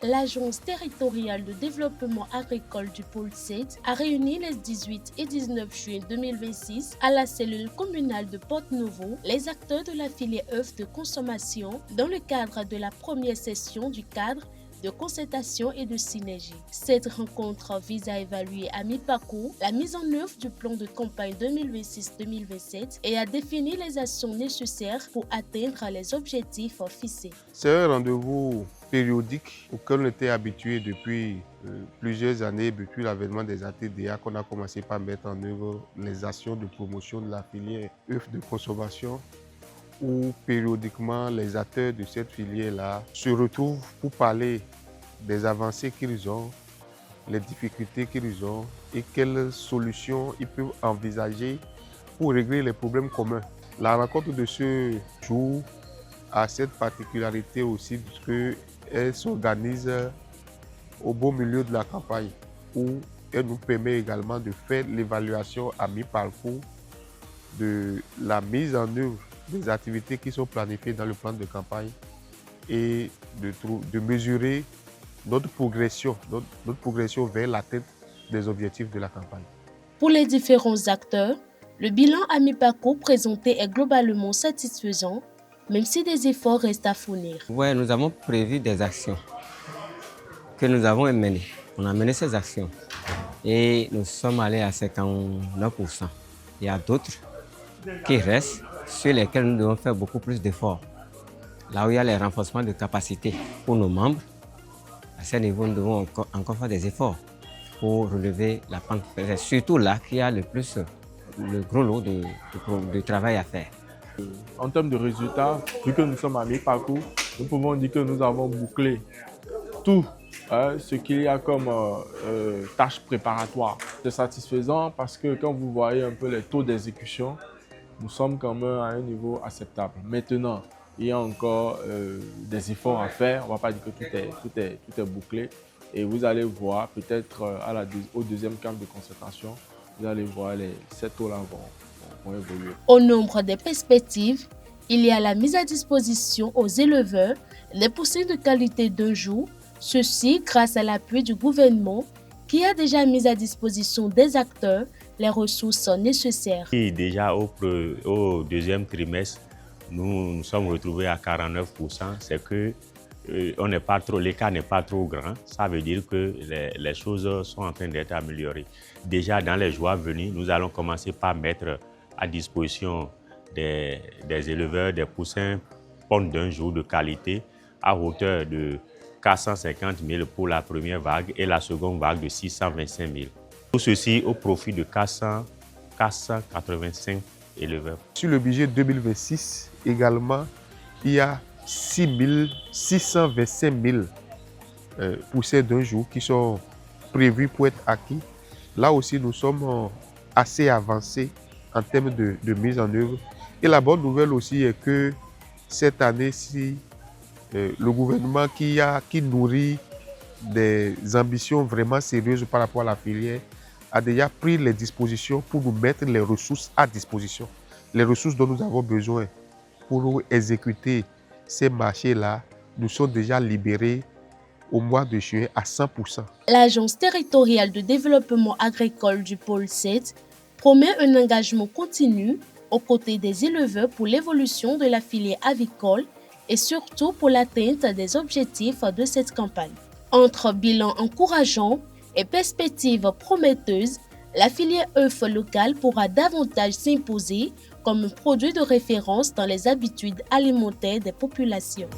l'Agence territoriale de développement agricole du pôle 7 a réuni les 18 et 19 juin 2026 à la cellule communale de Porte-Nouveau les acteurs de la filière œufs de consommation dans le cadre de la première session du cadre de concertation et de synergie. Cette rencontre vise à évaluer à mi-parcours la mise en œuvre du plan de campagne 2026-2027 et à définir les actions nécessaires pour atteindre les objectifs fixés. C'est un rendez-vous périodique auquel on était habitué depuis plusieurs années, depuis l'avènement des ATDA, qu'on a commencé par mettre en œuvre les actions de promotion de la filière œufs de consommation, où périodiquement les acteurs de cette filière-là se retrouvent pour parler des avancées qu'ils ont, les difficultés qu'ils ont et quelles solutions ils peuvent envisager pour régler les problèmes communs. La rencontre de ce jour a cette particularité aussi qu'elle s'organise au beau milieu de la campagne, où elle nous permet également de faire l'évaluation à mi-parcours de la mise en œuvre des activités qui sont planifiées dans le plan de campagne et de mesurer notre progression vers l'atteinte des objectifs de la campagne. Pour les différents acteurs, le bilan à mi-parcours présenté est globalement satisfaisant, même si des efforts restent à fournir. Oui, nous avons prévu des actions que nous avons menées. On a mené ces actions et nous sommes allés à 59%. Il y a d'autres qui restent, sur lesquels nous devons faire beaucoup plus d'efforts. Là où il y a les renforcements de capacité pour nos membres, à ce niveau, nous devons encore faire des efforts pour relever la pente. C'est surtout là qu'il y a le gros lot de travail à faire. En termes de résultats, vu que nous sommes à mi-parcours, nous pouvons dire que nous avons bouclé tout ce qu'il y a comme tâches préparatoires. C'est satisfaisant parce que quand vous voyez un peu les taux d'exécution, nous sommes quand même à un niveau acceptable. Maintenant, il y a encore des efforts à faire. On ne va pas dire que tout est bouclé. Et vous allez voir, peut-être au deuxième camp de concertation, vous allez voir ces taux-là vont évoluer. Au nombre des perspectives, il y a la mise à disposition aux éleveurs des poussins de qualité d'un jour, ceci grâce à l'appui du gouvernement qui a déjà mis à disposition des acteurs les ressources nécessaires. Et déjà au deuxième trimestre, nous nous sommes retrouvés à 49%. C'est que l'écart n'est pas trop grand. Ça veut dire que les choses sont en train d'être améliorées. Déjà dans les jours à venir, nous allons commencer par mettre à disposition des éleveurs des poussins ponts d'un jour de qualité à hauteur de 450 000 pour la première vague et la seconde vague de 625 000. Tout ceci au profit de 485 éleveurs. Sur le budget 2026, également, il y a 625 000 poussins d'un jour qui sont prévus pour être acquis. Là aussi, nous sommes assez avancés en termes de mise en œuvre. Et la bonne nouvelle aussi est que cette année-ci, le gouvernement qui nourrit des ambitions vraiment sérieuses par rapport à la filière a déjà pris les dispositions pour nous mettre les ressources à disposition. Les ressources dont nous avons besoin pour exécuter ces marchés-là nous sont déjà libérés au mois de juin à 100%. L'Agence territoriale de développement agricole du pôle 7 promet un engagement continu aux côtés des éleveurs pour l'évolution de la filière avicole et surtout pour l'atteinte des objectifs de cette campagne. Entre bilan encourageant et perspectives prometteuses, la filière œufs locale pourra davantage s'imposer comme un produit de référence dans les habitudes alimentaires des populations.